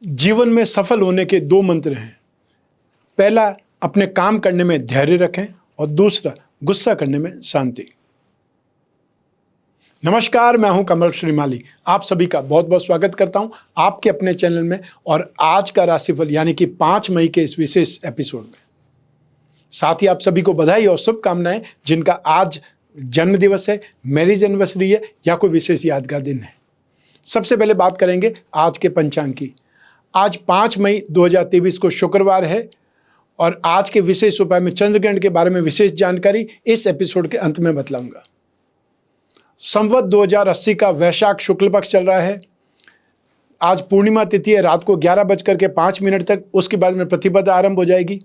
जीवन में सफल होने के दो मंत्र हैं। पहला, अपने काम करने में धैर्य रखें और दूसरा, गुस्सा करने में शांति। नमस्कार, मैं हूं कमल श्रीमाली। आप सभी का बहुत बहुत स्वागत करता हूं आपके अपने चैनल में और आज का राशिफल यानी कि 5 मई के इस विशेष एपिसोड में। साथ ही आप सभी को बधाई और शुभकामनाएं जिनका आज जन्म दिवस है, मैरिज एनिवर्सरी है या कोई विशेष यादगार दिन है। सबसे पहले बात करेंगे आज के पंचांग की। आज 5 मई 2023 को शुक्रवार है और आज के विशेष उपाय में चंद्रग्रहण के बारे में विशेष जानकारी इस एपिसोड के अंत में बतलाऊंगा। संवत 2080 का वैशाख शुक्ल पक्ष चल रहा है। आज पूर्णिमा तिथि है, रात को 11:05 तक। उसके बाद में प्रतिपदा आरंभ हो जाएगी।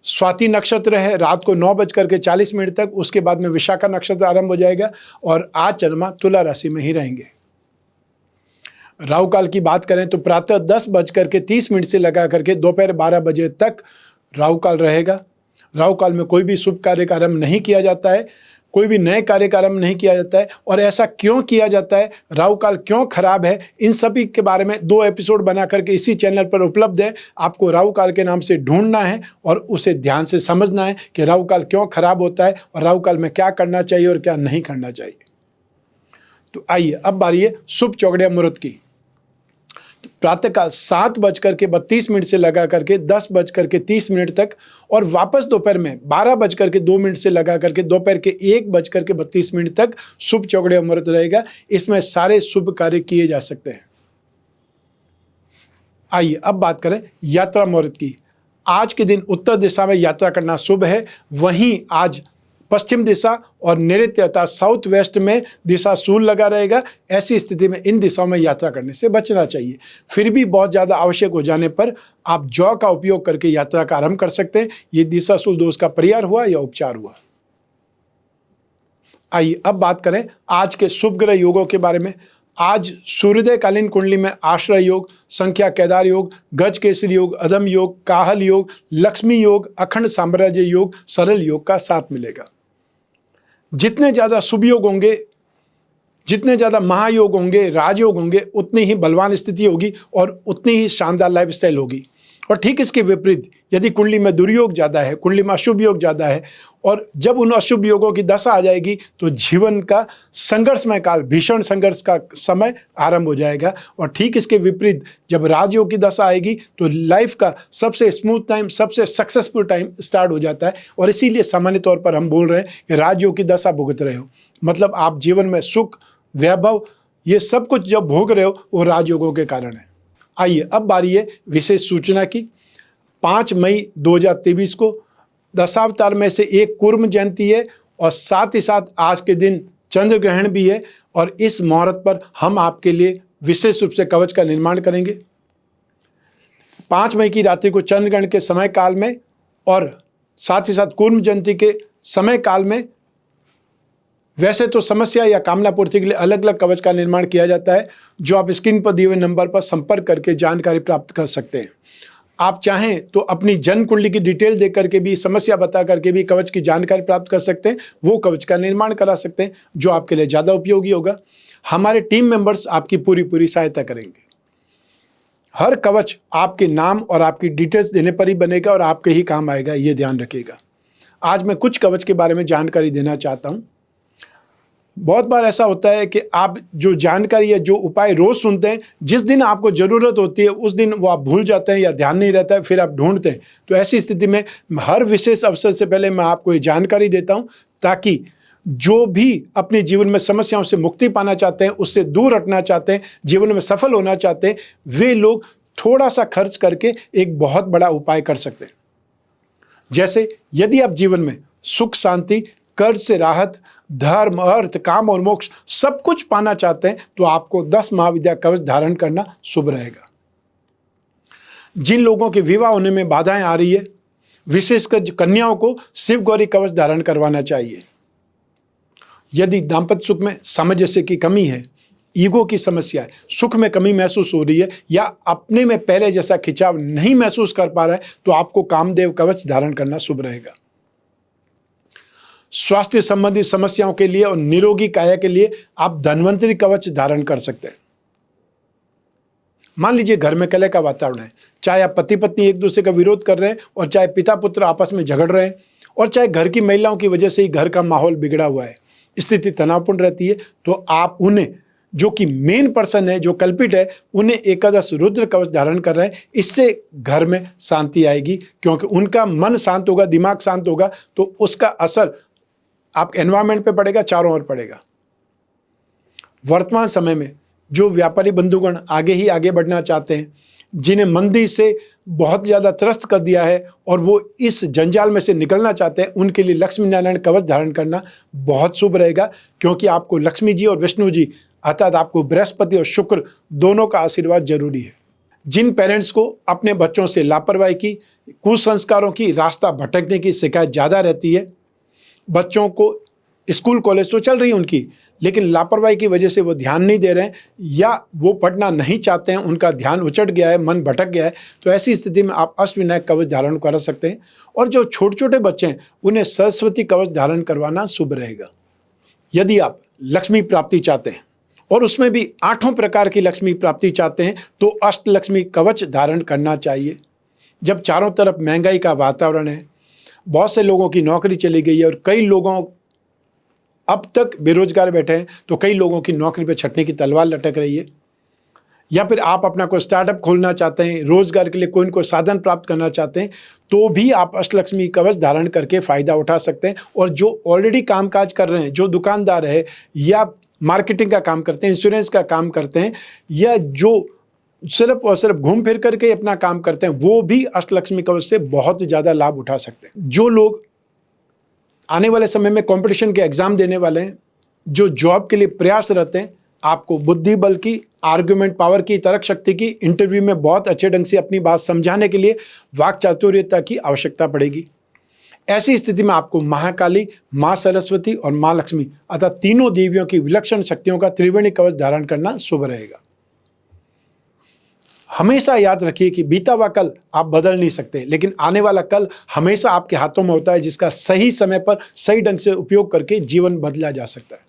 स्वाति नक्षत्र है, रात को 9:40 तक। उसके बाद में विशाखा नक्षत्र आरंभ हो जाएगा और आज चंद्रमा तुला राशि में ही रहेंगे। राहु काल की बात करें तो प्रातः 10:30 से लगा करके दोपहर 12 बजे तक राहु काल रहेगा। राहु काल में कोई भी शुभ कार्य का आरंभ नहीं किया जाता है, कोई भी नए कार्य का आरंभ नहीं किया जाता है। और ऐसा क्यों किया जाता है, राहु काल क्यों खराब है, इन सभी के बारे में 2 एपिसोड बना करके इसी चैनल पर उपलब्ध है। आपको राहु काल के नाम से ढूंढना है और उसे ध्यान से समझना है कि राहु काल क्यों खराब होता है और राहु काल में क्या करना चाहिए और क्या नहीं करना चाहिए। तो आइए अब बारी है शुभ चौगड़िया मुहूर्त की। प्रातःकाल 7:32 से लगा करके 10:30 तक और वापस दोपहर में 12:02 से लगा करके दोपहर के 1:32 तक शुभ चौगड़िया मुहूर्त रहेगा। इसमें सारे शुभ कार्य किए जा सकते हैं। आइए अब बात करें यात्रा मुहूर्त की। आज के दिन उत्तर दिशा में यात्रा करना शुभ है। वहीं आज पश्चिम दिशा और नैऋत्य अर्थात साउथ वेस्ट में दिशा शूल लगा रहेगा। ऐसी स्थिति में इन दिशाओं में यात्रा करने से बचना चाहिए। फिर भी बहुत ज़्यादा आवश्यक हो जाने पर आप जौ का उपयोग करके यात्रा का आरंभ कर सकते हैं। ये दिशा शूल दोष का परिहार हुआ या उपचार हुआ। आइए अब बात करें आज के शुभ ग्रह योगों के बारे में। आज सूर्योदय कालीन कुंडली में आश्रय योग, संख्या केदार योग, गज केसरी योग, अदम योग, काहल योग, लक्ष्मी योग, अखंड साम्राज्य योग, सरल योग का साथ मिलेगा। जितने ज़्यादा शुभ योग होंगे, जितने ज़्यादा महायोग होंगे, राजयोग होंगे, उतनी ही बलवान स्थिति होगी और उतनी ही शानदार लाइफस्टाइल होगी। और ठीक इसके विपरीत यदि कुंडली में दुर्योग ज़्यादा है, कुंडली में अशुभ योग ज़्यादा है और जब उन अशुभ योगों की दशा आ जाएगी तो जीवन का संघर्षमय काल, भीषण संघर्ष का समय आरंभ हो जाएगा। और ठीक इसके विपरीत जब राजयोग की दशा आएगी तो लाइफ का सबसे स्मूथ टाइम, सबसे सक्सेसफुल टाइम स्टार्ट हो जाता है। और इसीलिए सामान्य तौर पर हम बोल रहे हैं कि राजयोग की दशा भुगत रहे हो, मतलब आप जीवन में सुख, वैभव, ये सब कुछ जब भोग रहे हो वो राजयोगों के कारण है। आइए अब बारी है विशेष सूचना की। 5 मई 2023 को दशावतार में से एक कूर्म जयंती है और साथ ही साथ आज के दिन चंद्र ग्रहण भी है। और इस मुहूर्त पर हम आपके लिए विशेष रूप से कवच का निर्माण करेंगे। 5 मई की रात्रि को चंद्र ग्रहण के समय काल में और साथ ही साथ कूर्म जयंती के समय काल में वैसे तो समस्या या कामना पूर्ति के लिए अलग अलग कवच का निर्माण किया जाता है, जो आप स्क्रीन पर दिए हुए नंबर पर संपर्क करके जानकारी प्राप्त कर सकते हैं। आप चाहें तो अपनी जन्म कुंडली की डिटेल दे करके भी, समस्या बता करके भी कवच की जानकारी प्राप्त कर सकते हैं। वो कवच का निर्माण करा सकते हैं जो आपके लिए ज़्यादा उपयोगी होगा। हमारे टीम मेंबर्स आपकी पूरी सहायता करेंगे। हर कवच आपके नाम और आपकी डिटेल्स देने पर ही बनेगा और आपके ही काम आएगा, ये ध्यान रखिएगा। आज मैं कुछ कवच के बारे में जानकारी देना चाहता हूँ। बहुत बार ऐसा होता है कि आप जो जानकारी या जो उपाय रोज सुनते हैं, जिस दिन आपको ज़रूरत होती है उस दिन वो आप भूल जाते हैं या ध्यान नहीं रहता है, फिर आप ढूंढते हैं। तो ऐसी स्थिति में हर विशेष अवसर से पहले मैं आपको ये जानकारी देता हूं ताकि जो भी अपने जीवन में समस्याओं से मुक्ति पाना चाहते हैं, उससे दूर हटना चाहते हैं, जीवन में सफल होना चाहते हैं, वे लोग थोड़ा सा खर्च करके एक बहुत बड़ा उपाय कर सकते हैं। जैसे यदि आप जीवन में सुख, शांति, कर्ज से राहत, धर्म, अर्थ, काम और मोक्ष सब कुछ पाना चाहते हैं तो आपको 10 महाविद्या कवच धारण करना शुभ रहेगा। जिन लोगों के विवाह होने में बाधाएं आ रही है, विशेषकर कन्याओं को शिव गौरी कवच धारण करवाना चाहिए। यदि दाम्पत्य सुख में सामंजस्य की कमी है, ईगो की समस्या है, सुख में कमी महसूस हो रही है या अपने में पहले जैसा खिंचाव नहीं महसूस कर पा रहा है तो आपको कामदेव कवच धारण करना शुभ रहेगा। स्वास्थ्य संबंधी समस्याओं के लिए और निरोगी काया के लिए आप धन्वंतरी कवच धारण कर सकते हैं। मान लीजिए घर में कलह का वातावरण है, चाहे आप पति पत्नी एक दूसरे का विरोध कर रहे हैं, और चाहे पिता पुत्र आपस में झगड़ रहे हैं, और चाहे घर की महिलाओं की वजह से ही घर का माहौल बिगड़ा हुआ है, स्थिति तनावपूर्ण रहती है, तो आप उन्हें, जो कि मेन पर्सन है, जो कल्पिट है, उन्हें एकादश रुद्र कवच धारण कर रहे हैं। इससे घर में शांति आएगी, क्योंकि उनका मन शांत होगा, दिमाग शांत होगा, तो उसका असर आप एनवायरमेंट पे पड़ेगा, चारों ओर पड़ेगा। वर्तमान समय में जो व्यापारी बंधुगण आगे ही आगे बढ़ना चाहते हैं, जिन्हें मंदी से बहुत ज़्यादा त्रस्त कर दिया है और वो इस जंजाल में से निकलना चाहते हैं, उनके लिए लक्ष्मी नारायण कवच धारण करना बहुत शुभ रहेगा, क्योंकि आपको लक्ष्मी जी और विष्णु जी, अर्थात आपको बृहस्पति और शुक्र दोनों का आशीर्वाद जरूरी है। जिन पेरेंट्स को अपने बच्चों से लापरवाही की, कुसंस्कारों की, रास्ता भटकने की शिकायत ज़्यादा रहती है, बच्चों को स्कूल कॉलेज तो चल रही है उनकी, लेकिन लापरवाही की वजह से वो ध्यान नहीं दे रहे हैं, या वो पढ़ना नहीं चाहते हैं, उनका ध्यान उचट गया है, मन भटक गया है, तो ऐसी स्थिति में आप अष्टविनायक कवच धारण करा सकते हैं। और जो छोटे छोटे बच्चे हैं, उन्हें सरस्वती कवच धारण करवाना शुभ रहेगा। यदि आप लक्ष्मी प्राप्ति चाहते हैं, और उसमें भी 8 प्रकार की लक्ष्मी प्राप्ति चाहते हैं, तो अष्टलक्ष्मी कवच धारण करना चाहिए। जब चारों तरफ महंगाई का वातावरण है, बहुत से लोगों की नौकरी चली गई है, और कई लोगों अब तक बेरोजगार बैठे हैं, तो कई लोगों की नौकरी पर छटने की तलवार लटक रही है। या फिर आप अपना कोई स्टार्टअप खोलना चाहते हैं, रोजगार के लिए कोई न कोई साधन प्राप्त करना चाहते हैं, तो भी आप अष्टलक्ष्मी कवच धारण करके फायदा उठा सकते हैं। और जो ऑलरेडी कामकाज कर रहे हैं, जो दुकानदार है, या मार्केटिंग का काम करते हैं, इंश्योरेंस का काम करते हैं, या जो सिर्फ और सिर्फ घूम फिर करके अपना काम करते हैं, वो भी अष्टलक्ष्मी कवच से बहुत ज़्यादा लाभ उठा सकते हैं। जो लोग आने वाले समय में कंपटीशन के एग्जाम देने वाले हैं, जो जॉब के लिए प्रयासरत हैं, आपको बुद्धि बल की, आर्गुमेंट पावर की, तर्क शक्ति की, इंटरव्यू में बहुत अच्छे ढंग से अपनी बात समझाने के लिए वाक चातुर्यता की आवश्यकता पड़ेगी। ऐसी स्थिति में आपको महाकाली, माँ सरस्वती और माँ लक्ष्मी, अर्थात तीनों देवियों की विलक्षण शक्तियों का त्रिवेणी कवच धारण करना शुभ रहेगा। हमेशा याद रखिए कि बीता हुआ कल आप बदल नहीं सकते, लेकिन आने वाला कल हमेशा आपके हाथों में होता है, जिसका सही समय पर सही ढंग से उपयोग करके जीवन बदला जा सकता है।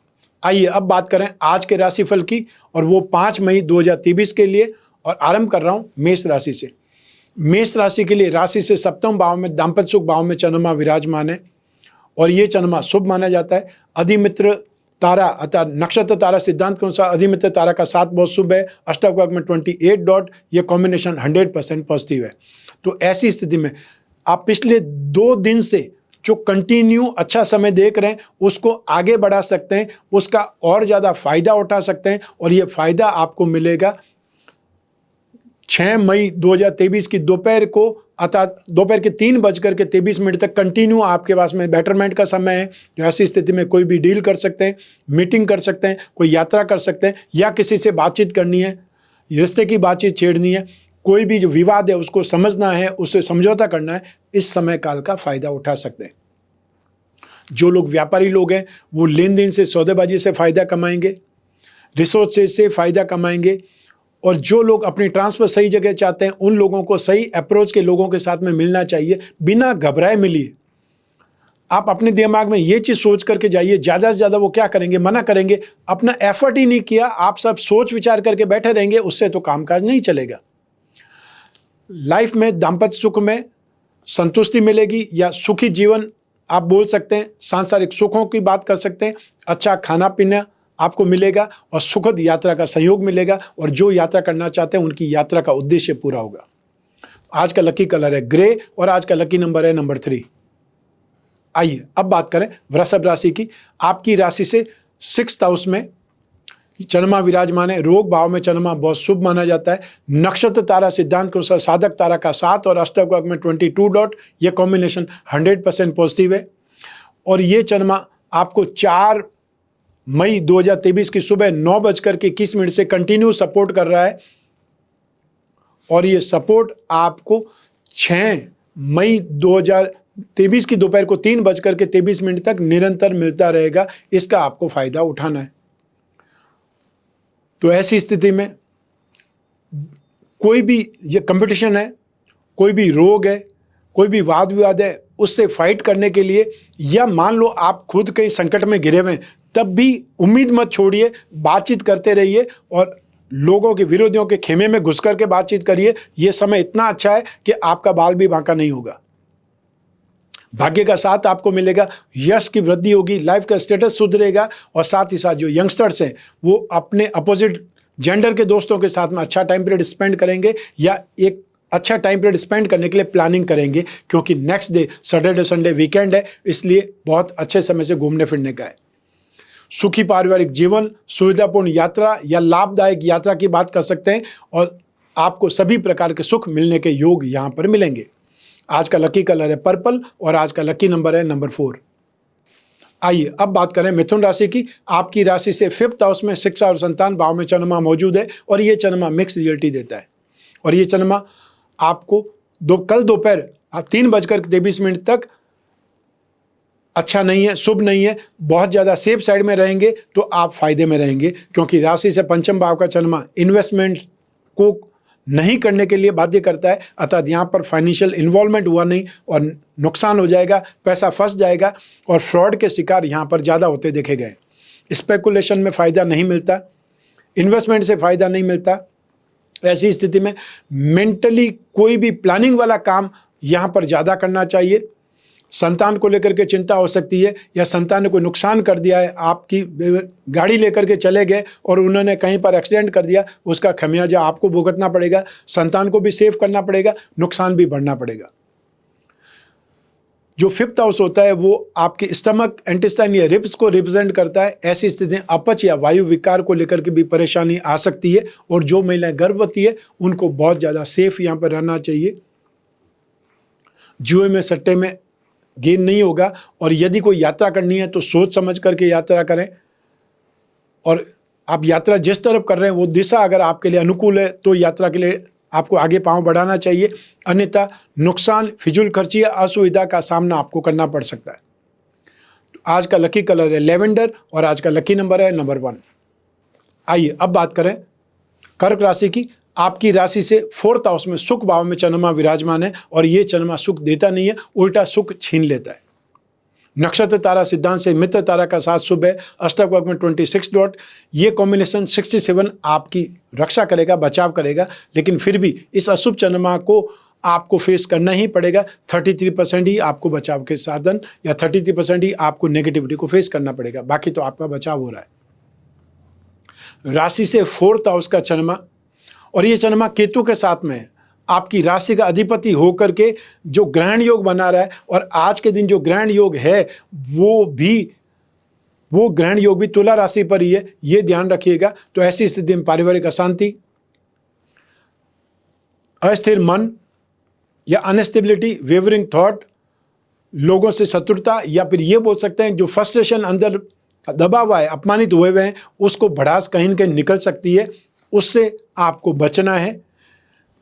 आइए अब बात करें आज के राशिफल की, और वो 5 मई 2023 के लिए, और आरंभ कर रहा हूं मेष राशि से। मेष राशि के लिए राशि से सप्तम भाव में, दाम्पत्य सुख भाव में चंद्रमा विराजमान है, और ये चंद्रमा शुभ माना जाता है। अधिमित्र तारा अर्थात नक्षत्र तारा सिद्धांत के अनुसार अधिमित्र तारा का साथ बहुत शुभ है। अष्टक में 28 डॉट, ये कॉम्बिनेशन 100% पॉजिटिव है। तो ऐसी स्थिति में आप पिछले 2 दिन से जो कंटिन्यू अच्छा समय देख रहे हैं, उसको आगे बढ़ा सकते हैं, उसका और ज़्यादा फायदा उठा सकते हैं, और ये फायदा आपको मिलेगा 6 मई 2023 की दोपहर को, अर्थात दोपहर के 3:23 तक कंटिन्यू आपके पास में बेटरमेंट का समय है। जो ऐसी स्थिति में कोई भी डील कर सकते हैं, मीटिंग कर सकते हैं, कोई यात्रा कर सकते हैं, या किसी से बातचीत करनी है, रिश्ते की बातचीत छेड़नी है, कोई भी जो विवाद है उसको समझना है, उससे समझौता करना है, इस समय काल का फायदा उठा सकते हैं। जो लोग व्यापारी लोग हैं, वो लेन देन से, सौदेबाजी से फायदा कमाएंगे, रिसोर्स से फायदा कमाएंगे। और जो लोग अपनी ट्रांसफर सही जगह चाहते हैं, उन लोगों को सही अप्रोच के लोगों के साथ में मिलना चाहिए, बिना घबराए मिलिए। आप अपने दिमाग में ये चीज़ सोच करके जाइए, ज़्यादा से ज़्यादा वो क्या करेंगे, मना करेंगे, अपना एफर्ट ही नहीं किया, आप सब सोच विचार करके बैठे रहेंगे, उससे तो कामकाज नहीं चलेगा। लाइफ में दाम्पत्य सुख में संतुष्टि मिलेगी, या सुखी जीवन आप बोल सकते हैं, सांसारिक सुखों की बात कर सकते हैं, अच्छा खाना पीना आपको मिलेगा, और सुखद यात्रा का सहयोग मिलेगा, और जो यात्रा करना चाहते हैं उनकी यात्रा का उद्देश्य पूरा होगा। आज का लकी कलर है ग्रे, और आज का लकी नंबर है नंबर 3। आइए अब बात करें वृषभ राशि की। आपकी राशि से 6th हाउस में चंद्रमा विराजमान है। रोग भाव में चंद्रमा बहुत शुभ माना जाता है। नक्षत्र तारा सिद्धांत के अनुसार साधक तारा का 7 और अष्टक में 22 डॉट, ये कॉम्बिनेशन 100% पॉजिटिव है। और ये चंद्रमा आपको 4 मई 2023 की सुबह 9:21 से कंटिन्यू सपोर्ट कर रहा है, और ये सपोर्ट आपको 6 मई 2023 की दोपहर को 3:23 तक निरंतर मिलता रहेगा। इसका आपको फायदा उठाना है। तो ऐसी स्थिति में कोई भी ये कंपटीशन है, कोई भी रोग है, कोई भी वाद विवाद है, उससे फाइट करने के लिए, या मान लो आप खुद कहीं संकट में घिरे हुए हैं, तब भी उम्मीद मत छोड़िए, बातचीत करते रहिए, और लोगों के विरोधियों के खेमे में घुस करके बातचीत करिए। यह समय इतना अच्छा है कि आपका बाल भी बांका नहीं होगा। भाग्य का साथ आपको मिलेगा, यश की वृद्धि होगी, लाइफ का स्टेटस सुधरेगा और साथ ही साथ जो यंगस्टर्स हैं वो अपने अपोजिट जेंडर के दोस्तों के साथ में अच्छा टाइम पीरियड स्पेंड करेंगे या एक अच्छा टाइम पीरियड स्पेंड करने के लिए प्लानिंग करेंगे, क्योंकि next day Saturday Sunday weekend है, इसलिए बहुत अच्छे समय से घूमने फिरने का है। सुखी पारिवारिक जीवन, सुविधापूर्ण यात्रा या लाभदायक यात्रा की बात कर सकते हैं और आपको सभी प्रकार के सुख मिलने के योग यहाँ पर मिलेंगे। आज का लकी कलर है पर्पल और आज का लकी नंबर है नंबर 4। आइए अब बात करें मिथुन राशि की। आपकी राशि से 5th हाउस में शिक्षा और संतान भाव में चंद्रमा मौजूद है और ये चंद्रमा मिक्स रिजल्ट देता है और ये चंद्रमा आपको कल दोपहर 3:23 तक अच्छा नहीं है, शुभ नहीं है। बहुत ज़्यादा सेफ साइड में रहेंगे तो आप फायदे में रहेंगे, क्योंकि राशि से पंचम भाव का चंद्रमा इन्वेस्टमेंट को नहीं करने के लिए बाध्य करता है। अर्थात यहाँ पर फाइनेंशियल इन्वॉल्वमेंट हुआ नहीं और नुकसान हो जाएगा, पैसा फंस जाएगा और फ्रॉड के शिकार यहाँ पर ज़्यादा होते देखे गए। स्पेकुलेशन में फ़ायदा नहीं मिलता, इन्वेस्टमेंट से फ़ायदा नहीं मिलता। ऐसी स्थिति में मेंटली कोई भी प्लानिंग वाला काम यहाँ पर ज़्यादा करना चाहिए। संतान को लेकर के चिंता हो सकती है या संतान ने कोई नुकसान कर दिया है, आपकी गाड़ी लेकर के चले गए और उन्होंने कहीं पर एक्सीडेंट कर दिया, उसका खमियाजा आपको भुगतना पड़ेगा। संतान को भी सेव करना पड़ेगा, नुकसान भी बढ़ना पड़ेगा। जो 5th हाउस होता है वो आपके स्टमक, इंटेस्टाइन या रिब्स को रिप्रेजेंट करता है। ऐसी स्थिति में अपच या वायु विकार को लेकर के भी परेशानी आ सकती है और जो महिलाएं गर्भवती है उनको बहुत ज़्यादा सेफ यहाँ पर रहना चाहिए। जुए में सट्टे में गेन नहीं होगा और यदि कोई यात्रा करनी है तो सोच समझ करके यात्रा करें और आप यात्रा जिस तरफ कर रहे हैं वो दिशा अगर आपके लिए अनुकूल है तो यात्रा के लिए आपको आगे पांव बढ़ाना चाहिए, अन्यथा नुकसान, फिजूल खर्ची या असुविधा का सामना आपको करना पड़ सकता है। आज का लकी कलर है लेवेंडर और आज का लकी नंबर है नंबर 1। आइए अब बात करें कर्क राशि की। आपकी राशि से 4th हाउस में सुख भाव में चंद्रमा विराजमान है और ये चंद्रमा सुख देता नहीं है, उल्टा सुख छीन लेता है। नक्षत्र तारा सिद्धांत से मित्र तारा का साथ शुभ है। अष्टक वर्ग में 26 डॉट, ये कॉम्बिनेशन 67 आपकी रक्षा करेगा, बचाव करेगा, लेकिन फिर भी इस अशुभ चंद्रमा को आपको फेस करना ही पड़ेगा। 33% ही आपको बचाव के साधन या 33% ही आपको नेगेटिविटी को फेस करना पड़ेगा, बाकी तो आपका बचाव हो रहा है। राशि से 4th हाउस का चंद्रमा और ये चंद्रमा केतु के साथ में है, आपकी राशि का अधिपति होकर के जो ग्रहण योग बना रहा है और आज के दिन जो ग्रहण योग है वो ग्रहण योग भी तुला राशि पर ही है, ये ध्यान रखिएगा। तो ऐसी स्थिति में पारिवारिक अशांति, अस्थिर मन या अनस्टेबिलिटी, वेवरिंग थॉट, लोगों से शत्रुता या फिर ये बोल सकते हैं जो फ्रस्ट्रेशन अंदर दबा हुआ है, अपमानित हुए हैं, उसको भड़ास कहीं न कहीं निकल सकती है। उससे आपको बचना है।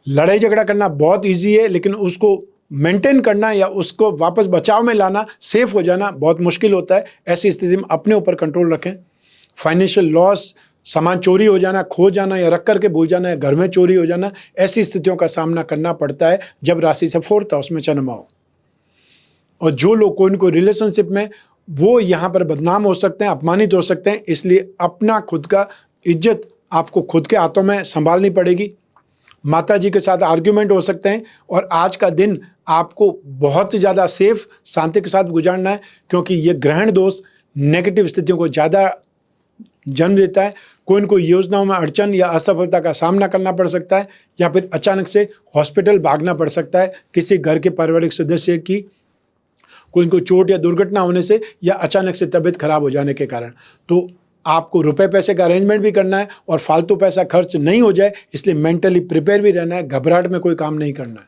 लड़ाई झगड़ा करना बहुत इजी है, लेकिन उसको मेंटेन करना या उसको वापस बचाव में लाना, सेफ हो जाना बहुत मुश्किल होता है। ऐसी स्थिति में अपने ऊपर कंट्रोल रखें। फाइनेंशियल लॉस, सामान चोरी हो जाना, खो जाना या रख करके भूल जाना या घर में चोरी हो जाना, ऐसी स्थितियों का सामना करना पड़ता है जब राशि से 4th हाउस में चंद्रमा हो। और जो लोग कोई न कोई रिलेशनशिप में, वो यहाँ पर बदनाम हो सकते हैं, अपमानित हो सकते हैं। इसलिए अपना खुद का इज्जत आपको खुद के हाथों में संभालनी पड़ेगी। माता जी के साथ आर्ग्यूमेंट हो सकते हैं और आज का दिन आपको बहुत ज़्यादा सेफ, शांति के साथ गुजारना है, क्योंकि ये ग्रहण दोष नेगेटिव स्थितियों को ज़्यादा जन्म देता है। कोई न कोई योजनाओं में अड़चन या असफलता का सामना करना पड़ सकता है या फिर अचानक से हॉस्पिटल भागना पड़ सकता है किसी घर के पारिवारिक सदस्य की कोई न कोई चोट या दुर्घटना होने से या अचानक से तबीयत खराब हो जाने के कारण। तो आपको रुपए पैसे का अरेंजमेंट भी करना है और फालतू पैसा खर्च नहीं हो जाए, इसलिए मेंटली प्रिपेयर भी रहना है। घबराहट में कोई काम नहीं करना है।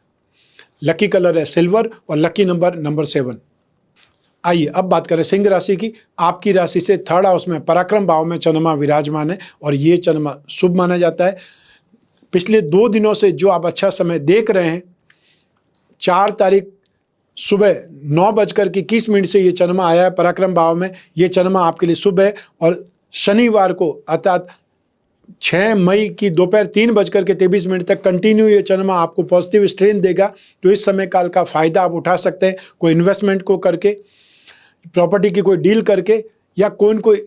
लकी कलर है सिल्वर और लकी नंबर 7। आइए अब बात करें सिंह राशि की। आपकी राशि से 3rd हाउस में पराक्रम भाव में चंद्रमा विराजमान है और ये चंद्रमा शुभ माना जाता है। पिछले 2 दिनों से जो आप अच्छा समय देख रहे हैं, 4 तारीख सुबह 9:21 से ये चंद्रमा आया है पराक्रम भाव में। ये चंद्रमा आपके लिए शुभ है और शनिवार को अर्थात 6 मई की दोपहर 3:23 तक कंटिन्यू ये चंद्रमा आपको पॉजिटिव स्ट्रेन देगा। तो इस समय काल का फ़ायदा आप उठा सकते हैं, कोई इन्वेस्टमेंट को करके, प्रॉपर्टी की कोई डील करके या कोई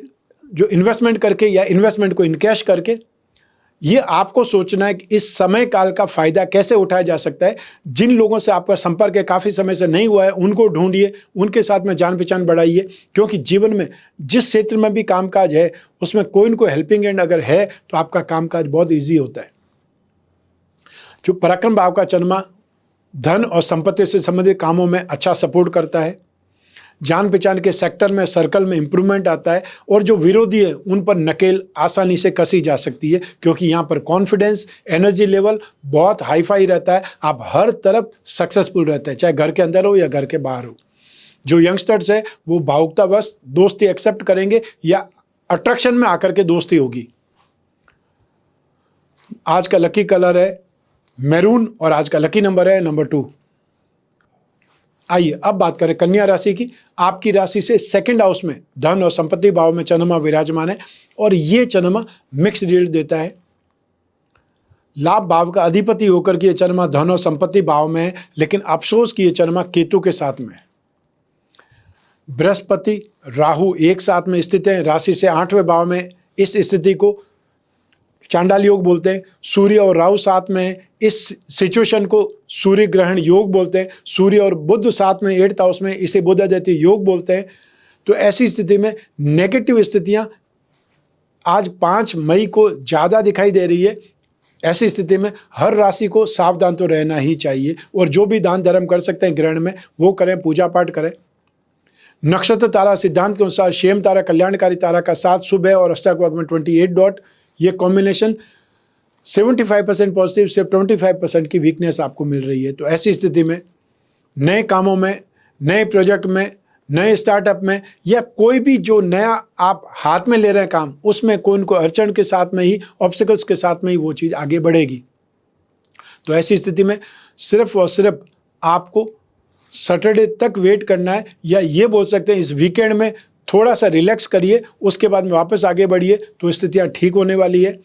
जो इन्वेस्टमेंट करके या इन्वेस्टमेंट को इनकैश करके ये आपको सोचना है कि इस समय काल का फायदा कैसे उठाया जा सकता है। जिन लोगों से आपका संपर्क है काफ़ी समय से नहीं हुआ है, उनको ढूंढिए, उनके साथ में जान पहचान बढ़ाइए, क्योंकि जीवन में जिस क्षेत्र में भी कामकाज है उसमें कोई न कोई हेल्पिंग हैंड अगर है तो आपका कामकाज बहुत ईजी होता है। जो पराक्रम भाव का चंद्रमा धन और संपत्ति से संबंधित कामों में अच्छा सपोर्ट करता है। जान पहचान के सेक्टर में, सर्कल में इंप्रूवमेंट आता है, और जो विरोधी है उन पर नकेल आसानी से कसी जा सकती है, क्योंकि यहाँ पर कॉन्फिडेंस, एनर्जी लेवल बहुत हाई फाई रहता है। आप हर तरफ सक्सेसफुल रहते हैं, चाहे घर के अंदर हो या घर के बाहर हो। जो यंगस्टर्स है वो भावुकतावश दोस्ती एक्सेप्ट करेंगे या अट्रैक्शन में आकर के दोस्ती होगी। आज का लकी कलर है मैरून और आज का लकी नंबर है नंबर 2। आइए अब बात करें कन्या राशि की। आपकी राशि से सेकंड हाउस में धन और संपत्ति भाव में चंद्रमा विराजमान है, और ये चंद्रमा मिक्स रिजल्ट देता है। लाभ भाव का अधिपति होकर के ये चंद्रमा धन और संपत्ति भाव में है, लेकिन अफसोस कि ये चंद्रमा केतु के साथ में है। बृहस्पति राहु एक साथ में स्थित है राशि से 8वें भाव में। इस स्थिति को चांडाल योग बोलते हैं। सूर्य और राहु साथ में, इस सिचुएशन को सूर्य ग्रहण योग बोलते हैं। सूर्य और बुध साथ में 8th हाउस में, इसे बुध आदित्य योग बोलते हैं। तो ऐसी स्थिति में नेगेटिव स्थितियां आज 5 मई को ज़्यादा दिखाई दे रही है। ऐसी स्थिति में हर राशि को सावधान तो रहना ही चाहिए, और जो भी दान धर्म कर सकते हैं ग्रहण में वो करें, पूजा पाठ करें। नक्षत्र तारा सिद्धांत के अनुसार शेम तारा कल्याणकारी तारा का साथ शुभ है, और अष्टक वर्ग में 28 डॉट। ये कॉम्बिनेशन 75% पॉजिटिव से 25% की वीकनेस आपको मिल रही है। तो ऐसी स्थिति में नए कामों में, नए प्रोजेक्ट में, नए स्टार्टअप में, या कोई भी जो नया आप हाथ में ले रहे हैं काम, उसमें कोई न कोई अड़चन के साथ में ही, ऑब्स्टिकल्स के साथ में ही वो चीज़ आगे बढ़ेगी। तो ऐसी स्थिति में सिर्फ और सिर्फ आपको सैटरडे तक वेट करना है, या ये बोल सकते हैं इस वीकेंड में थोड़ा सा रिलैक्स करिए, उसके बाद में वापस आगे बढ़िए तो स्थितियाँ ठीक होने वाली है।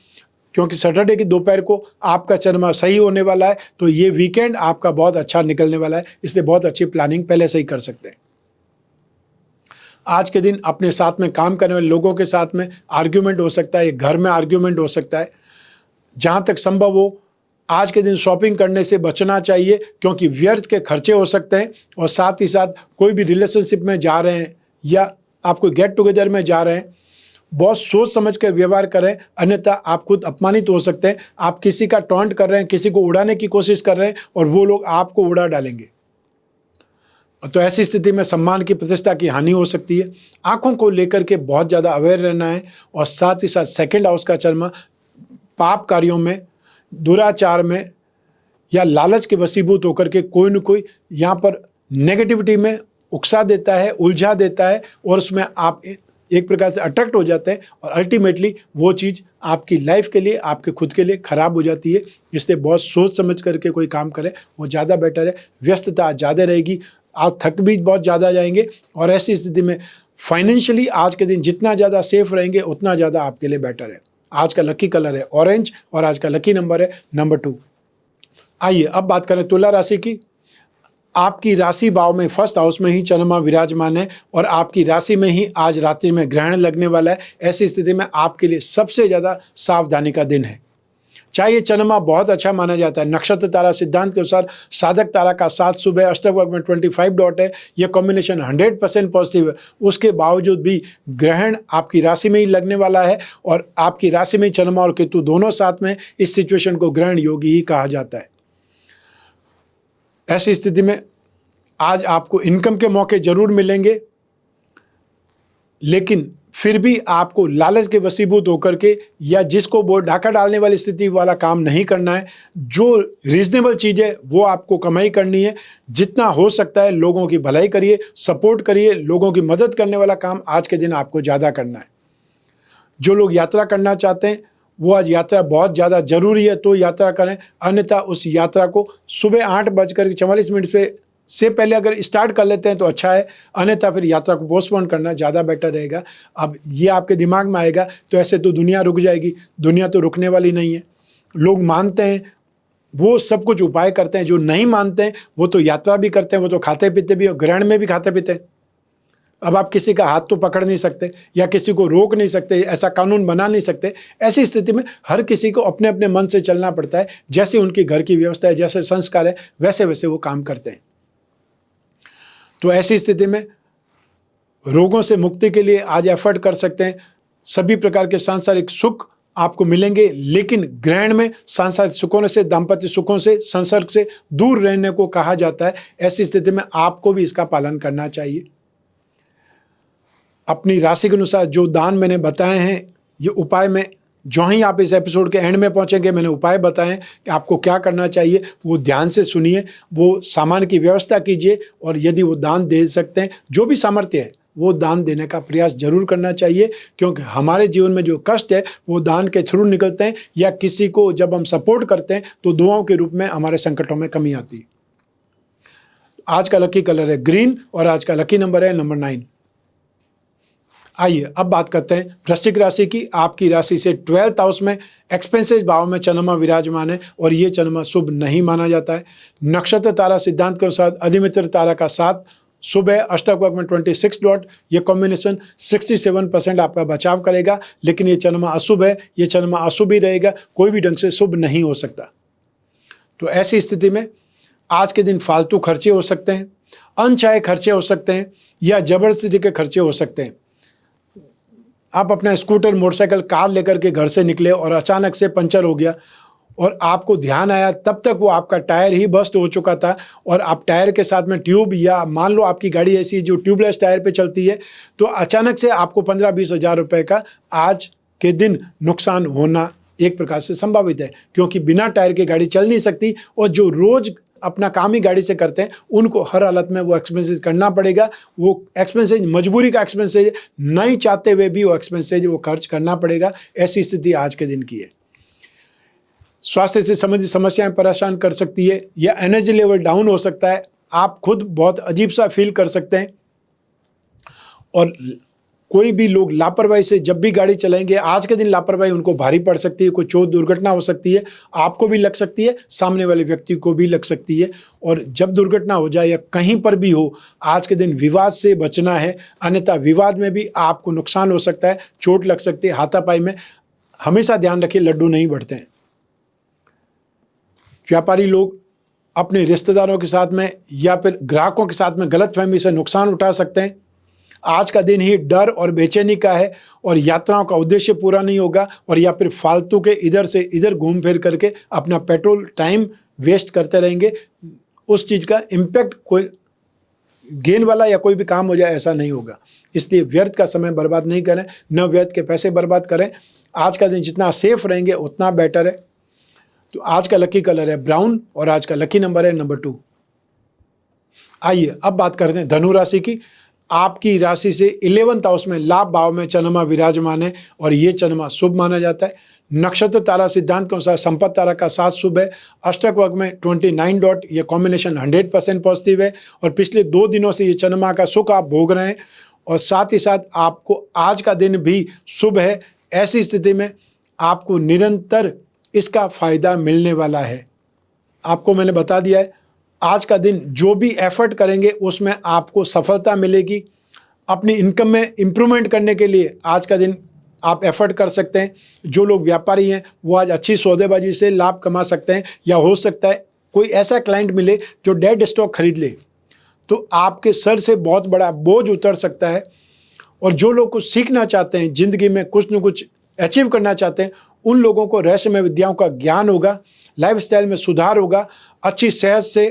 क्योंकि सैटरडे की दोपहर को आपका चंद्रमा सही होने वाला है, तो ये वीकेंड आपका बहुत अच्छा निकलने वाला है। इसलिए बहुत अच्छी प्लानिंग पहले से ही कर सकते हैं। आज के दिन अपने साथ में काम करने वाले लोगों के साथ में आर्ग्यूमेंट हो सकता है, घर में आर्ग्यूमेंट हो सकता है। जहाँ तक संभव हो आज के दिन शॉपिंग करने से बचना चाहिए, क्योंकि व्यर्थ के खर्चे हो सकते हैं। और साथ ही साथ कोई भी रिलेशनशिप में जा रहे हैं या आप कोई गेट टुगेदर में जा रहे हैं, बहुत सोच समझ कर व्यवहार करें, अन्यथा आप खुद अपमानित हो सकते हैं। आप किसी का टॉन्ट कर रहे हैं, किसी को उड़ाने की कोशिश कर रहे हैं, और वो लोग आपको उड़ा डालेंगे। तो ऐसी स्थिति में सम्मान की, प्रतिष्ठा की हानि हो सकती है। आंखों को लेकर के बहुत ज़्यादा अवेयर रहना है। और साथ ही साथ सेकंड हाउस का चंद्रमा पाप कार्यों में, दुराचार में या लालच के वशीभूत होकर के कोई न कोई यहाँ पर नेगेटिविटी में उकसा देता है, उलझा देता है, और उसमें आप एक प्रकार से अट्रैक्ट हो जाते हैं, और अल्टीमेटली वो चीज़ आपकी लाइफ के लिए, आपके खुद के लिए खराब हो जाती है। इसलिए बहुत सोच समझ करके कोई काम करे वो ज़्यादा बेटर है। व्यस्तता ज़्यादा रहेगी, आप थक भी बहुत ज़्यादा जाएंगे, और ऐसी स्थिति में फाइनेंशियली आज के दिन जितना ज़्यादा सेफ रहेंगे उतना ज़्यादा आपके लिए बेटर है। आज का लकी कलर है ऑरेंज, और आज का लकी नंबर है नंबर 2। आइए अब बात करें तुला राशि की। आपकी राशि भाव में फर्स्ट हाउस में ही चंद्रमा विराजमान है, और आपकी राशि में ही आज रात्रि में ग्रहण लगने वाला है। ऐसी स्थिति में आपके लिए सबसे ज़्यादा सावधानी का दिन है। चाहे ये चंद्रमा बहुत अच्छा माना जाता है, नक्षत्र तारा सिद्धांत के अनुसार साधक तारा का साथ शुभ है, अष्टक वर्ग में 25 डॉट है। यह कॉम्बिनेशन 100% पॉजिटिव है। उसके बावजूद भी ग्रहण आपकी राशि में ही लगने वाला है, और आपकी राशि में चंद्रमा और केतु दोनों साथ में, इस सिचुएशन को ग्रहण योगी ही कहा जाता है। ऐसी स्थिति में आज आपको इनकम के मौके जरूर मिलेंगे, लेकिन फिर भी आपको लालच के वशीभूत होकर के या जिसको वो डाका डालने वाली स्थिति वाला काम नहीं करना है। जो रीजनेबल चीज़ है वो आपको कमाई करनी है। जितना हो सकता है लोगों की भलाई करिए, सपोर्ट करिए, लोगों की मदद करने वाला काम आज के दिन आपको ज़्यादा करना है। जो लोग यात्रा करना चाहते हैं वो आज यात्रा बहुत ज़्यादा जरूरी है तो यात्रा करें, अन्यथा उस यात्रा को सुबह 8:44 से पहले अगर स्टार्ट कर लेते हैं तो अच्छा है, अन्यथा फिर यात्रा को पोस्टपोन करना ज़्यादा बेटर रहेगा। अब ये आपके दिमाग में आएगा तो ऐसे तो दुनिया रुक जाएगी, दुनिया तो रुकने वाली नहीं है। लोग मानते हैं वो सब कुछ उपाय करते हैं, जो नहीं मानते हैं वो तो यात्रा भी करते हैं, वो तो खाते पीते भी, ग्रहण में भी खाते पीते हैं। अब आप किसी का हाथ तो पकड़ नहीं सकते या किसी को रोक नहीं सकते, ऐसा कानून बना नहीं सकते। ऐसी स्थिति में हर किसी को अपने अपने मन से चलना पड़ता है। जैसे उनकी घर की व्यवस्था है, जैसे संस्कार है, वैसे वैसे वो काम करते हैं। तो ऐसी स्थिति में रोगों से मुक्ति के लिए आज एफर्ट कर सकते हैं। सभी प्रकार के सांसारिक सुख आपको मिलेंगे, लेकिन ग्रहण में सांसारिक सुखों से, दाम्पत्य सुखों से, संसर्ग से दूर रहने को कहा जाता है। ऐसी स्थिति में आपको भी इसका पालन करना चाहिए। अपनी राशि के अनुसार जो दान मैंने बताए हैं, ये उपाय में जो ही आप इस एपिसोड के एंड में पहुंचेंगे, मैंने उपाय बताए कि आपको क्या करना चाहिए, वो ध्यान से सुनिए, वो सामान की व्यवस्था कीजिए और यदि वो दान दे सकते हैं, जो भी सामर्थ्य है वो दान देने का प्रयास जरूर करना चाहिए, क्योंकि हमारे जीवन में जो कष्ट है वो दान के थ्रू निकलते हैं, या किसी को जब हम सपोर्ट करते हैं तो दुआओं के रूप में हमारे संकटों में कमी आती है। आज का लकी कलर है ग्रीन और आज का लकी नंबर है नंबर 9। आइए अब बात करते हैं वृश्चिक राशि की। आपकी राशि से 12th हाउस में एक्सपेंसेस भाव में चंद्रमा विराजमान है और ये चंद्रमा शुभ नहीं माना जाता है। नक्षत्र तारा सिद्धांत के अनुसार अधिमित्र तारा का साथ शुभ है। अष्टक में 26 डॉट, ये कॉम्बिनेशन 67% आपका बचाव करेगा, लेकिन ये चंद्रमा अशुभ है, ये चंद्रमा अशुभ ही रहेगा, कोई भी ढंग से शुभ नहीं हो सकता। तो ऐसी स्थिति में आज के दिन फालतू खर्चे हो सकते हैं, अनचाहे खर्चे हो सकते हैं या जबरदस्ती के खर्चे हो सकते हैं। आप अपना स्कूटर, मोटरसाइकिल, कार लेकर के घर से निकले और अचानक से पंचर हो गया और आपको ध्यान आया तब तक वो आपका टायर ही बस्ट हो चुका था और आप टायर के साथ में ट्यूब, या मान लो आपकी गाड़ी ऐसी है जो ट्यूबलेस टायर पे चलती है, तो अचानक से आपको 15-20 हज़ार रुपये का आज के दिन नुकसान होना एक प्रकार से संभावित है, क्योंकि बिना टायर के गाड़ी चल नहीं सकती और जो रोज अपना काम ही गाड़ी से करते हैं उनको हर हालत में वो एक्सपेंसेस करना पड़ेगा। वो एक्सपेंसेज मजबूरी का एक्सपेंसेज, नहीं चाहते हुए भी वो एक्सपेंसेज वो खर्च करना पड़ेगा। ऐसी स्थिति आज के दिन की है। स्वास्थ्य से संबंधित समस्याएं परेशान कर सकती है या एनर्जी लेवल डाउन हो सकता है। आप खुद बहुत अजीब सा फील कर सकते हैं और कोई भी लोग लापरवाही से जब भी गाड़ी चलाएंगे, आज के दिन लापरवाही उनको भारी पड़ सकती है। कोई चोट दुर्घटना हो सकती है, आपको भी लग सकती है, सामने वाले व्यक्ति को भी लग सकती है। और जब दुर्घटना हो जाए या कहीं पर भी हो, आज के दिन विवाद से बचना है, अन्यथा विवाद में भी आपको नुकसान हो सकता है, चोट लग सकती है हाथापाई में। हमेशा ध्यान रखिए, लड्डू नहीं बढ़ते हैं। व्यापारी लोग अपने रिश्तेदारों के साथ में या फिर ग्राहकों के साथ में गलतफहमी से नुकसान उठा सकते हैं। आज का दिन ही डर और बेचैनी का है और यात्राओं का उद्देश्य पूरा नहीं होगा, और या फिर फालतू के इधर से इधर घूम फिर करके अपना पेट्रोल टाइम वेस्ट करते रहेंगे। उस चीज़ का इम्पैक्ट कोई गेन वाला या कोई भी काम हो जाए ऐसा नहीं होगा। इसलिए व्यर्थ का समय बर्बाद नहीं करें, न व्यर्थ के पैसे बर्बाद करें। आज का दिन जितना सेफ रहेंगे उतना बेटर है। तो आज का लकी कलर है ब्राउन और आज का लकी नंबर है नंबर 2। आइए अब बात करते हैं धनु राशि की। आपकी राशि से 11th हाउस में लाभ भाव में चंद्रमा विराजमान है और ये चंद्रमा शुभ माना जाता है। नक्षत्र तारा सिद्धांत के अनुसार संपत्ति तारा का साथ शुभ है। अष्टक वर्ग में 29 डॉट, ये कॉम्बिनेशन 100% पॉजिटिव है और पिछले 2 दिनों से ये चंद्रमा का सुख आप भोग रहे हैं और साथ ही साथ आपको आज का दिन भी शुभ है। ऐसी स्थिति में आपको निरंतर इसका फायदा मिलने वाला है। आपको मैंने बता दिया है, आज का दिन जो भी एफर्ट करेंगे उसमें आपको सफलता मिलेगी। अपनी इनकम में इम्प्रूवमेंट करने के लिए आज का दिन आप एफर्ट कर सकते हैं। जो लोग व्यापारी हैं वो आज अच्छी सौदेबाजी से लाभ कमा सकते हैं, या हो सकता है कोई ऐसा क्लाइंट मिले जो डेड स्टॉक खरीद ले, तो आपके सर से बहुत बड़ा बोझ उतर सकता है। और जो लोग कुछ सीखना चाहते हैं, ज़िंदगी में कुछ न कुछ अचीव करना चाहते हैं, उन लोगों को रहस्यमय विद्याओं का ज्ञान होगा, लाइफस्टाइल में सुधार होगा, अच्छी सेहत से,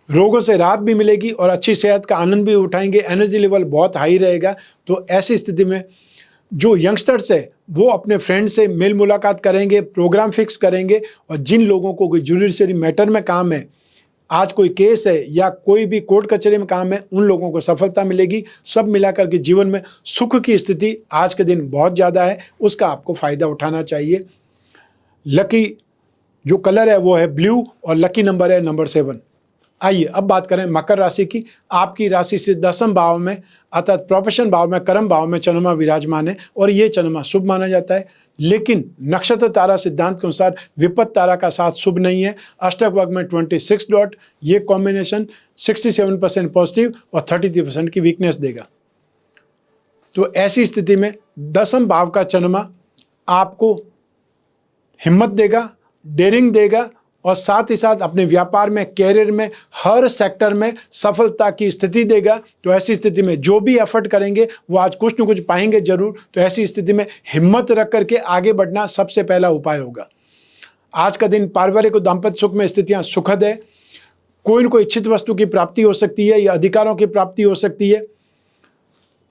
रोगों से राहत भी मिलेगी और अच्छी सेहत का आनंद भी उठाएंगे। एनर्जी लेवल बहुत हाई रहेगा। तो ऐसी स्थिति में जो यंगस्टर्स है वो अपने फ्रेंड से मेल मुलाकात करेंगे, प्रोग्राम फिक्स करेंगे, और जिन लोगों को कोई जुडिशरी मैटर में काम है, आज कोई केस है या कोई भी कोर्ट कचहरी में काम है, उन लोगों को सफलता मिलेगी। सब मिलाकर के जीवन में सुख की स्थिति आज के दिन बहुत ज़्यादा है, उसका आपको फ़ायदा उठाना चाहिए। लकी जो कलर है वो है ब्लू और लकी नंबर है नंबर 7। आइए अब बात करें मकर राशि की। आपकी राशि से 10वें भाव में अर्थात प्रोफेशन भाव में, कर्म भाव में चंद्रमा विराजमान है और ये चंद्रमा शुभ माना जाता है। लेकिन नक्षत्र तारा सिद्धांत के अनुसार विपत्त तारा का साथ शुभ नहीं है। अष्टक वर्ग में 26 डॉट, ये कॉम्बिनेशन 67% पॉजिटिव और 33% की वीकनेस देगा। तो ऐसी स्थिति में 10वें भाव का चंद्रमा आपको हिम्मत देगा, डेयरिंग देगा और साथ ही साथ अपने व्यापार में, कैरियर में, हर सेक्टर में सफलता की स्थिति देगा। तो ऐसी स्थिति में जो भी एफर्ट करेंगे वो आज कुछ न कुछ पाएंगे जरूर। तो ऐसी स्थिति में हिम्मत रख करके आगे बढ़ना सबसे पहला उपाय होगा। आज का दिन पारिवारिक और दाम्पत्य सुख में स्थितियां सुखद है। कोई न कोई इच्छित वस्तु की प्राप्ति हो सकती है या अधिकारों की प्राप्ति हो सकती है।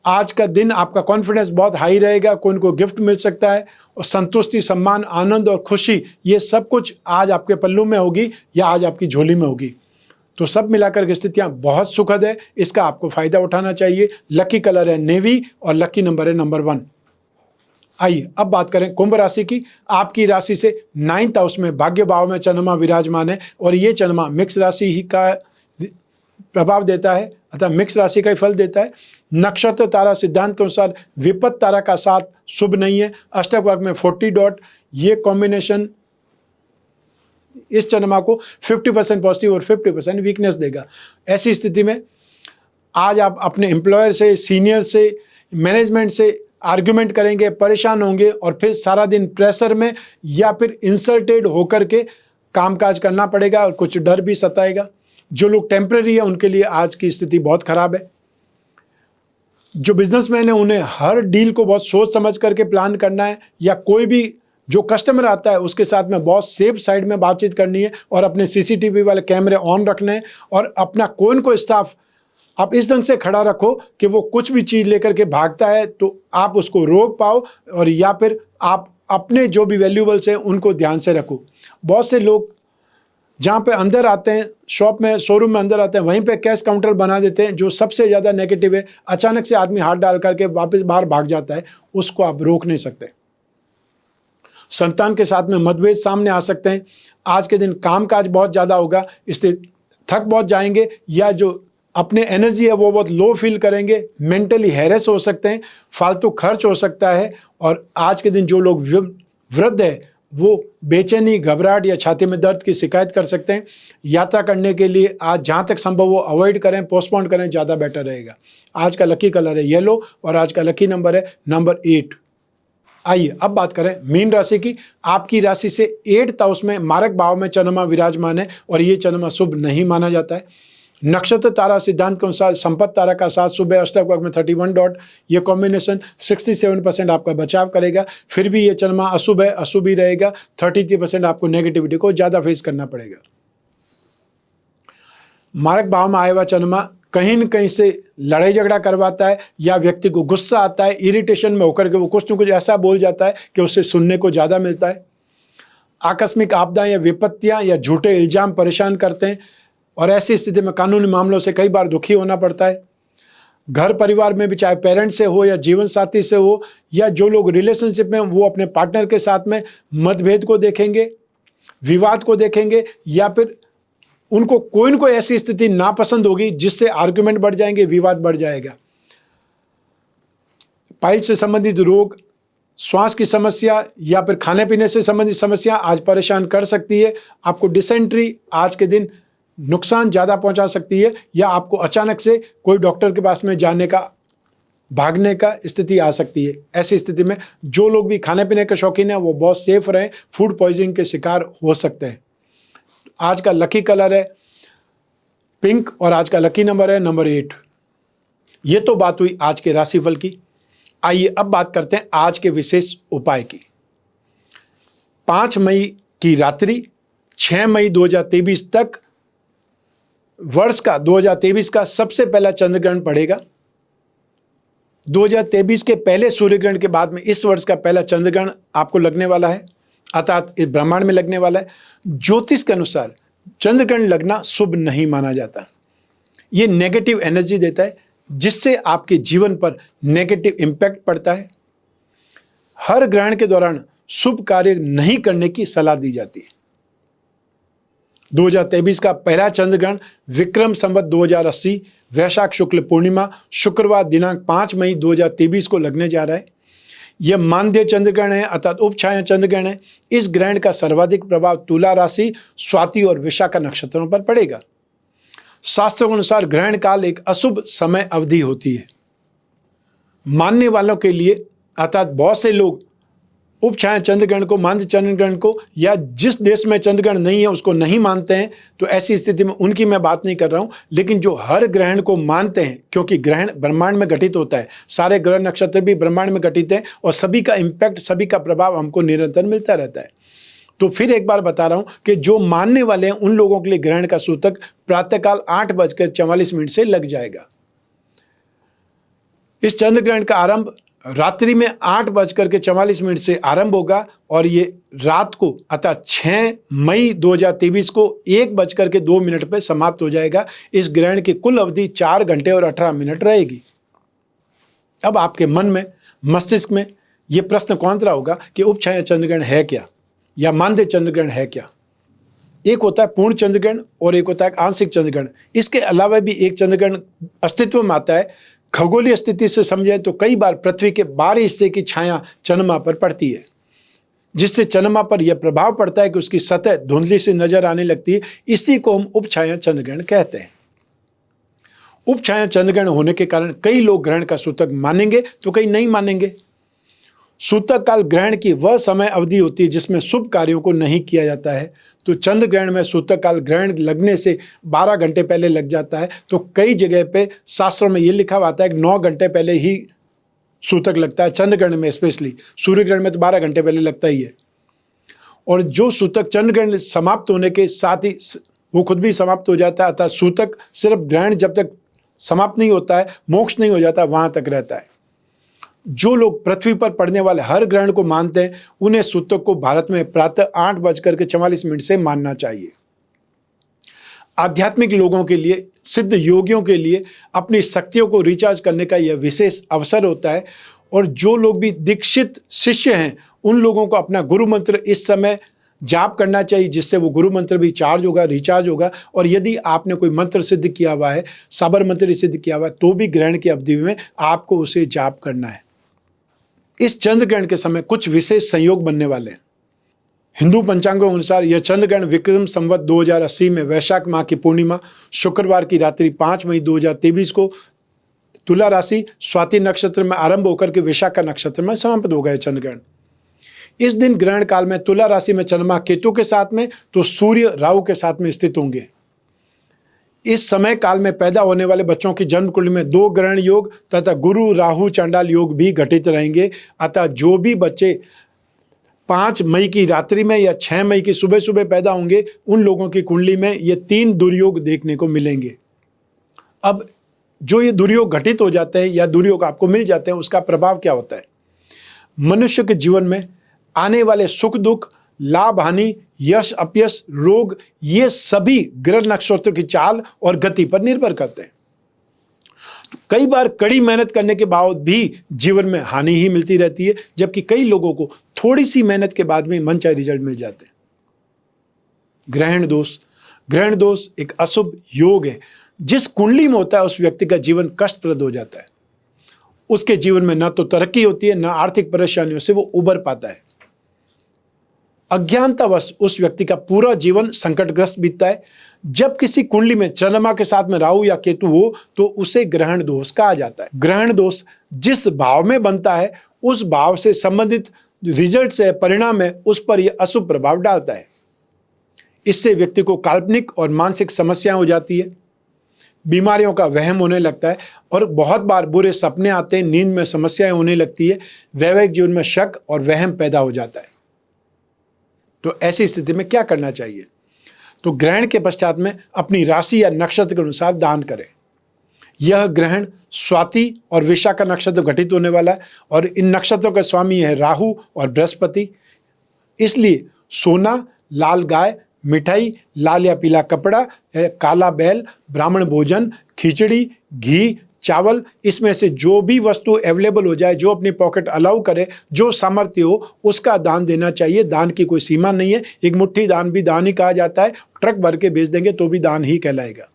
आज का दिन आपका कॉन्फिडेंस बहुत हाई रहेगा, कोई न कोई गिफ्ट मिल सकता है और संतुष्टि, सम्मान, आनंद और खुशी ये सब कुछ आज आपके पल्लू में होगी या आज आपकी झोली में होगी। तो सब मिलाकर के स्थितियां बहुत सुखद है, इसका आपको फायदा उठाना चाहिए। लकी कलर है नेवी और लकी नंबर है नंबर 1। आइए अब बात करें कुंभ राशि की। आपकी राशि से 9th हाउस में भाग्य भाव में चंद्रमा विराजमान है और ये चंद्रमा मिक्स राशि ही का प्रभाव देता है, अतः मिक्स राशि का ही फल देता है। नक्षत्र तारा सिद्धांत के अनुसार विपत्त तारा का साथ शुभ नहीं है। अष्टक वर्ग में 40 डॉट, ये कॉम्बिनेशन इस चंद्रमा को 50% पॉजिटिव और 50% वीकनेस देगा। ऐसी स्थिति में आज आप अपने एम्प्लॉयर से, सीनियर से, मैनेजमेंट से आर्ग्यूमेंट करेंगे, परेशान होंगे और फिर सारा दिन प्रेशर में या फिर इंसल्टेड होकर के कामकाज करना पड़ेगा और कुछ डर भी सताएगा। जो लोग टेम्परेरी है उनके लिए आज की स्थिति बहुत खराब है। जो बिजनेसमैन है उन्हें हर डील को बहुत सोच समझ करके प्लान करना है, या कोई भी जो कस्टमर आता है उसके साथ में बहुत सेफ साइड में बातचीत करनी है और अपने सीसीटीवी वाले कैमरे ऑन रखने हैं और अपना कोई न कोई स्टाफ आप इस ढंग से खड़ा रखो कि वो कुछ भी चीज़ लेकर के भागता है तो आप उसको रोक पाओ, और या फिर आप अपने जो भी वैल्यूबल्स हैं उनको ध्यान से रखो। बहुत से लोग जहाँ पे अंदर आते हैं, शॉप में, शोरूम में अंदर आते हैं, वहीं पे कैश काउंटर बना देते हैं, जो सबसे ज़्यादा नेगेटिव है। अचानक से आदमी हाथ डाल करके वापस बाहर भाग जाता है, उसको आप रोक नहीं सकते। संतान के साथ में मतभेद सामने आ सकते हैं। आज के दिन कामकाज बहुत ज़्यादा होगा, इससे थक बहुत जाएंगे या जो अपने एनर्जी है वो बहुत लो फील करेंगे, मेंटली हैरेस हो सकते हैं, फालतू खर्च हो सकता है। और आज के दिन जो लोग वृद्ध है वो बेचैनी, घबराहट या छाती में दर्द की शिकायत कर सकते हैं। यात्रा करने के लिए आज जहाँ तक संभव हो अवॉइड करें, पोस्टपोन करें, ज़्यादा बेटर रहेगा। आज का लकी कलर है येलो और आज का लकी नंबर है नंबर 8। आइए अब बात करें मीन राशि की। आपकी राशि से 8th हाउस में मारक भाव में चंद्रमा विराजमान है और ये चंद्रमा शुभ नहीं माना जाता है। नक्षत्र तारा सिद्धांत के अनुसार संपत्त तारा का साथ शुभ है। अष्टक वर्ग में 31 डॉट, ये कॉम्बिनेशन 67% आपका बचाव करेगा। फिर भी ये चंद्रमा अशुभ है, अशुभ ही रहेगा। 33% आपको नेगेटिविटी को ज़्यादा फेस करना पड़ेगा। मारक भाव में आया हुआ चंद्रमा कहीं न कहीं से लड़ाई झगड़ा करवाता है या व्यक्ति को गुस्सा आता है, इरिटेशन में होकर के वो कुछ न कुछ ऐसा बोल जाता है कि उससे सुनने को ज़्यादा मिलता है। आकस्मिक आपदा या विपत्तियां या झूठे इल्जाम परेशान करते हैं और ऐसी स्थिति में कानूनी मामलों से कई बार दुखी होना पड़ता है। घर परिवार में भी, चाहे पेरेंट्स से हो या जीवन साथी से हो या जो लोग रिलेशनशिप में, वो अपने पार्टनर के साथ में मतभेद को देखेंगे, विवाद को देखेंगे या फिर उनको कोई न कोई ऐसी स्थिति नापसंद होगी जिससे आर्गुमेंट बढ़ जाएंगे, विवाद बढ़ जाएगा। पाइल्स से संबंधित रोग, श्वास की समस्या या फिर खाने पीने से संबंधित समस्या आज परेशान कर सकती है। आपको डिसेंट्री आज के दिन नुकसान ज़्यादा पहुंचा सकती है या आपको अचानक से कोई डॉक्टर के पास में जाने का, भागने का स्थिति आ सकती है। ऐसी स्थिति में जो लोग भी खाने पीने के शौकीन हैं वो बहुत सेफ रहें, फूड पॉइजनिंग के शिकार हो सकते हैं। आज का लकी कलर है पिंक और आज का लकी नंबर है नंबर 8। ये तो बात हुई आज के राशिफल की। आइए अब बात करते हैं आज के विशेष उपाय की। 5 मई की रात्रि 6 मई 2023 तक वर्ष का 2023 का सबसे पहला चंद्रग्रहण पड़ेगा। 2023 के पहले सूर्यग्रहण के बाद में इस वर्ष का पहला चंद्रग्रहण आपको लगने वाला है, अर्थात इस ब्रह्मांड में लगने वाला है। ज्योतिष के अनुसार चंद्रग्रहण लगना शुभ नहीं माना जाता। ये नेगेटिव एनर्जी देता है जिससे आपके जीवन पर नेगेटिव इम्पैक्ट पड़ता है। हर ग्रहण के दौरान शुभ कार्य नहीं करने की सलाह दी जाती है। 2023 का पहला चंद्रग्रहण विक्रम संवत 2080 वैशाख शुक्ल पूर्णिमा शुक्रवार दिनांक 5 मई 2023 को लगने जा रहा है। यह मानदेय चंद्रग्रहण है अर्थात उपछाया चंद्रग्रहण है। इस ग्रहण का सर्वाधिक प्रभाव तुला राशि, स्वाति और विशाखा नक्षत्रों पर पड़ेगा। शास्त्रों के अनुसार ग्रहण काल एक अशुभ समय अवधि होती है। मानने वालों के लिए अर्थात बहुत से लोग उपछाया चंद्रग्रहण को, मानदेय चंद्रग्रहण को, या जिस देश में चंद्रग्रहण नहीं है उसको नहीं मानते हैं, तो ऐसी स्थिति में उनकी मैं बात नहीं कर रहा हूं। लेकिन जो हर ग्रहण को मानते हैं, क्योंकि ग्रहण ब्रह्मांड में घटित होता है, सारे ग्रह नक्षत्र भी ब्रह्मांड में घटित हैं और सभी का इम्पैक्ट, सभी का प्रभाव हमको निरंतर मिलता रहता है। तो फिर एक बार बता रहा हूं कि जो मानने वाले हैं उन लोगों के लिए ग्रहण का सूतक प्रातःकाल 8:44 से लग जाएगा। इस चंद्रग्रहण का आरंभ रात्रि में 8:44 से आरंभ होगा और ये रात को अर्थात 6 मई 2023 को 1:02 पर समाप्त हो जाएगा। इस ग्रहण की कुल अवधि 4 घंटे और 18 मिनट रहेगी। अब आपके मन में, मस्तिष्क में ये प्रश्न कौन रहा होगा कि उपछाया चंद्रग्रहण है क्या या मानदेय चंद्रग्रहण है क्या। एक होता है पूर्ण चंद्रग्रहण और एक होता है आंशिक चंद्रग्रहण। इसके अलावा भी एक चंद्रग्रहण अस्तित्व में आता है। खगोलीय स्थिति से समझें तो कई बार पृथ्वी के बाहरी हिस्से की छाया चंद्रमा पर पड़ती है, जिससे चंद्रमा पर यह प्रभाव पड़ता है कि उसकी सतह धुंधली से नजर आने लगती है। इसी को हम उपछाया चंद्रग्रहण कहते हैं। उपछाया चंद्रग्रहण होने के कारण कई लोग ग्रहण का सूतक मानेंगे तो कई नहीं मानेंगे। सूतक काल ग्रहण की वह समय अवधि होती है जिसमें शुभ कार्यों को नहीं किया जाता है। तो चंद्र ग्रहण में सूतक काल ग्रहण लगने से 12 घंटे पहले लग जाता है। तो कई जगह पे शास्त्रों में ये लिखा हुआ आता है कि 9 घंटे पहले ही सूतक लगता है। चंद्र ग्रहण में स्पेशली, सूर्य ग्रहण में तो 12 घंटे पहले लगता ही है। और जो सूतक चंद्र ग्रहण समाप्त होने के साथ ही वो खुद भी समाप्त हो जाता है, अर्थात सूतक सिर्फ ग्रहण जब तक समाप्त नहीं होता है, मोक्ष नहीं हो जाता, वहां तक रहता है। जो लोग पृथ्वी पर पड़ने वाले हर ग्रहण को मानते हैं उन्हें सूतक को भारत में प्रातः 8:44 से मानना चाहिए। आध्यात्मिक लोगों के लिए, सिद्ध योगियों के लिए अपनी शक्तियों को रिचार्ज करने का यह विशेष अवसर होता है। और जो लोग भी दीक्षित शिष्य हैं उन लोगों को अपना गुरु मंत्र इस समय जाप करना चाहिए, जिससे वो गुरु मंत्र भी चार्ज होगा, रिचार्ज होगा। और यदि आपने कोई मंत्र सिद्ध किया हुआ है, साबर मंत्र सिद्ध किया हुआ है, तो भी ग्रहण की अवधि में आपको उसे जाप करना है। इस चंद्र ग्रहण के समय कुछ विशेष संयोग बनने वाले हैं। हिंदू पंचांगों के अनुसार यह चंद्र ग्रहण विक्रम संवत 2080 में वैशाख माह की पूर्णिमा शुक्रवार की रात्रि 5 मई 2023 को तुला राशि, स्वाति नक्षत्र में आरंभ होकर के विशाखा नक्षत्र में समाप्त होगा। चंद्र ग्रहण इस दिन ग्रहण काल में तुला राशि में चंद्रमा केतु के साथ में तो सूर्य राहु के साथ में स्थित होंगे। इस समय काल में पैदा होने वाले बच्चों की जन्म कुंडली में 2 ग्रहण योग तथा गुरु राहु चांडाल योग भी घटित रहेंगे। अतः जो भी बच्चे 5 मई की रात्रि में या 6 मई की सुबह सुबह पैदा होंगे उन लोगों की कुंडली में ये 3 दुर्योग देखने को मिलेंगे। अब जो ये दुर्योग घटित हो जाते हैं या दुर्योग आपको मिल जाते हैं, उसका प्रभाव क्या होता है? मनुष्य के जीवन में आने वाले सुख दुख, लाभ हानि, यश अपयश, रोग, ये सभी ग्रह नक्षत्र की चाल और गति पर निर्भर करते हैं। तो कई बार कड़ी मेहनत करने के बाद भी जीवन में हानि ही मिलती रहती है, जबकि कई लोगों को थोड़ी सी मेहनत के बाद में मनचाहे रिजल्ट मिल जाते हैं। ग्रहण दोष एक अशुभ योग है। जिस कुंडली में होता है उस व्यक्ति का जीवन कष्टप्रद हो जाता है। उसके जीवन में न तो तरक्की होती है, न आर्थिक परेशानियों से वो उबर पाता है। अज्ञानतावश उस व्यक्ति का पूरा जीवन संकटग्रस्त बीतता है। जब किसी कुंडली में चंद्रमा के साथ में राहु या केतु हो तो उसे ग्रहण दोष कहा जाता है। ग्रहण दोष जिस भाव में बनता है उस भाव से संबंधित रिजल्ट से परिणाम है उस पर यह अशुभ प्रभाव डालता है। इससे व्यक्ति को काल्पनिक और मानसिक समस्याएं हो जाती है, बीमारियों का वहम होने लगता है और बहुत बार बुरे सपने आते हैं, नींद में समस्याएं होने लगती है, वैवाहिक जीवन में शक और वहम पैदा हो जाता है। तो ऐसी स्थिति में क्या करना चाहिए? तो ग्रहण के पश्चात में अपनी राशि या नक्षत्र के अनुसार दान करें। यह ग्रहण स्वाति और विशाखा नक्षत्र घटित होने वाला है और इन नक्षत्रों के स्वामी है राहु और बृहस्पति। इसलिए सोना, लाल गाय, मिठाई, लाल या पीला कपड़ा, काला बैल, ब्राह्मण भोजन, खिचड़ी, घी, चावल, इसमें से जो भी वस्तु अवेलेबल हो जाए, जो अपनी पॉकेट अलाउ करे, जो सामर्थ्य हो, उसका दान देना चाहिए। दान की कोई सीमा नहीं है। एक मुट्ठी दान भी दान ही कहा जाता है। ट्रक भर के बेच देंगे तो भी दान ही कहलाएगा।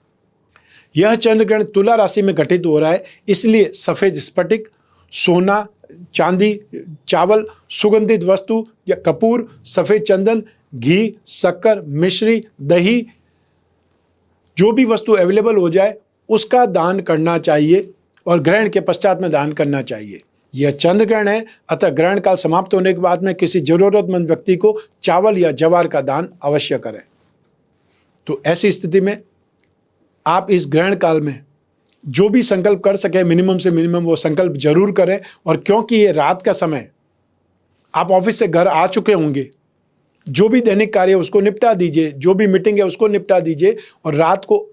यह चंद्रग्रहण तुला राशि में घटित हो रहा है, इसलिए सफेद स्फटिक, सोना, चांदी, चावल, सुगंधित वस्तु या कपूर, सफेद चंदन, घी, शक्कर, मिश्री, दही, जो भी वस्तु अवेलेबल हो जाए उसका दान करना चाहिए और ग्रहण के पश्चात में दान करना चाहिए। यह चंद्र ग्रहण है, अतः ग्रहण काल समाप्त होने के बाद में किसी जरूरतमंद व्यक्ति को चावल या जवार का दान अवश्य करें। तो ऐसी स्थिति में आप इस ग्रहण काल में जो भी संकल्प कर सके मिनिमम से मिनिमम वो संकल्प जरूर करें। और क्योंकि ये रात का समय, आप ऑफिस से घर आ चुके होंगे, जो भी दैनिक कार्य है उसको निपटा दीजिए, जो भी मीटिंग है उसको निपटा दीजिए और रात को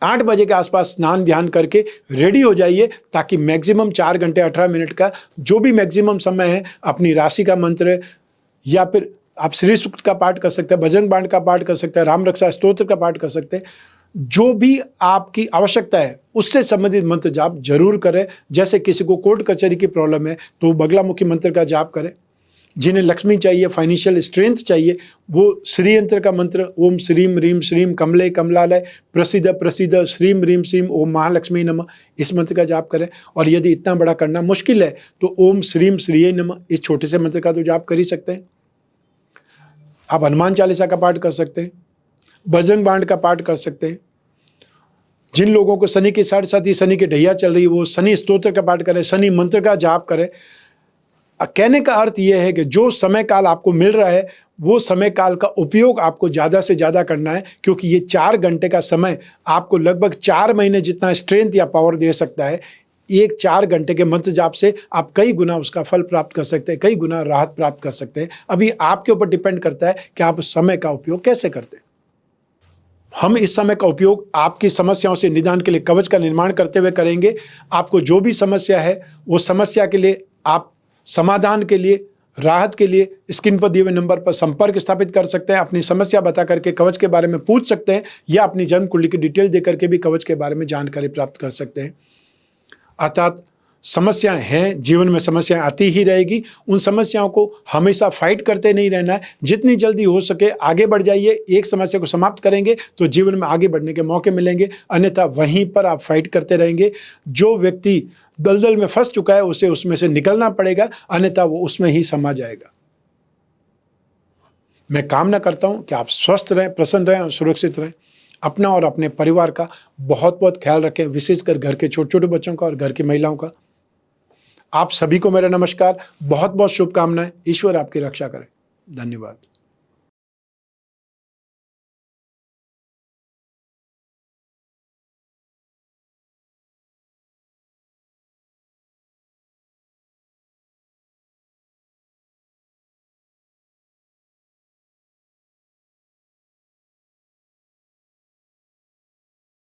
8 बजे के आसपास स्नान ध्यान करके रेडी हो जाइए, ताकि मैक्सिमम 4 घंटे 18 मिनट का जो भी मैक्सिमम समय है अपनी राशि का मंत्र या फिर आप श्री सूक्त का पाठ कर सकते हैं, भजन बाण का पाठ कर सकते हैं, राम रक्षा स्तोत्र का पाठ कर सकते हैं। जो भी आपकी आवश्यकता है उससे संबंधित मंत्र जाप जरूर करें। जैसे किसी को कोर्ट कचहरी की प्रॉब्लम है तो बगलामुखी मंत्र का जाप करें। जिन्हें लक्ष्मी चाहिए, फाइनेंशियल स्ट्रेंथ चाहिए, वो श्री यंत्र का मंत्र ओम श्रीम रीम श्रीम कमले कमलालय प्रसिद्ध प्रसिद्ध श्रीम रीम श्रीम ओम महालक्ष्मी नमः, इस मंत्र का जाप करें। और यदि इतना बड़ा करना मुश्किल है तो ओम श्रीम श्रीये नमः, इस छोटे से मंत्र का तो जाप कर ही सकते हैं। आप हनुमान चालीसा का पाठ कर सकते हैं, बजरंग बाण का पाठ कर सकते हैं। जिन लोगों को शनि के साथ साथ ही शनि की ढैया चल रही है वो शनि स्तोत्र का पाठ करें, शनि मंत्र का जाप करें। कहने का अर्थ यह है कि जो समय काल आपको मिल रहा है वो समय काल का उपयोग आपको ज़्यादा से ज़्यादा करना है, क्योंकि ये 4 घंटे का समय आपको लगभग 4 महीने जितना स्ट्रेंथ या पावर दे सकता है। एक 4 घंटे के मंत्र जाप से आप कई गुना उसका फल प्राप्त कर सकते हैं, कई गुना राहत प्राप्त कर सकते हैं। अभी आपके ऊपर डिपेंड करता है कि आप उस समय का उपयोग कैसे करते हैं। हम इस समय का उपयोग आपकी समस्याओं से निदान के लिए कवच का निर्माण करते हुए करेंगे। आपको जो भी समस्या है वो समस्या के लिए आप समाधान के लिए, राहत के लिए स्क्रीन पर दिए हुए नंबर पर संपर्क स्थापित कर सकते हैं। अपनी समस्या बता करके कवच के बारे में पूछ सकते हैं या अपनी जन्म कुंडली की डिटेल दे करके भी कवच के बारे में जानकारी प्राप्त कर सकते हैं। अर्थात समस्याएं हैं, जीवन में समस्याएं आती ही रहेगी। उन समस्याओं को हमेशा फाइट करते नहीं रहना है। जितनी जल्दी हो सके आगे बढ़ जाइए। एक समस्या को समाप्त करेंगे तो जीवन में आगे बढ़ने के मौके मिलेंगे, अन्यथा वहीं पर आप फाइट करते रहेंगे। जो व्यक्ति दलदल में फंस चुका है उसे उसमें से निकलना पड़ेगा, अन्यथा वो उसमें ही समा जाएगा। मैं कामना करता हूं कि आप स्वस्थ रहें, प्रसन्न रहें और सुरक्षित रहें। अपना और अपने परिवार का बहुत बहुत ख्याल रखें, विशेषकर घर के छोटे छोटे बच्चों का और घर की महिलाओं का। आप सभी को मेरा नमस्कार, बहुत बहुत शुभकामनाएं। ईश्वर आपकी रक्षा करे। धन्यवाद।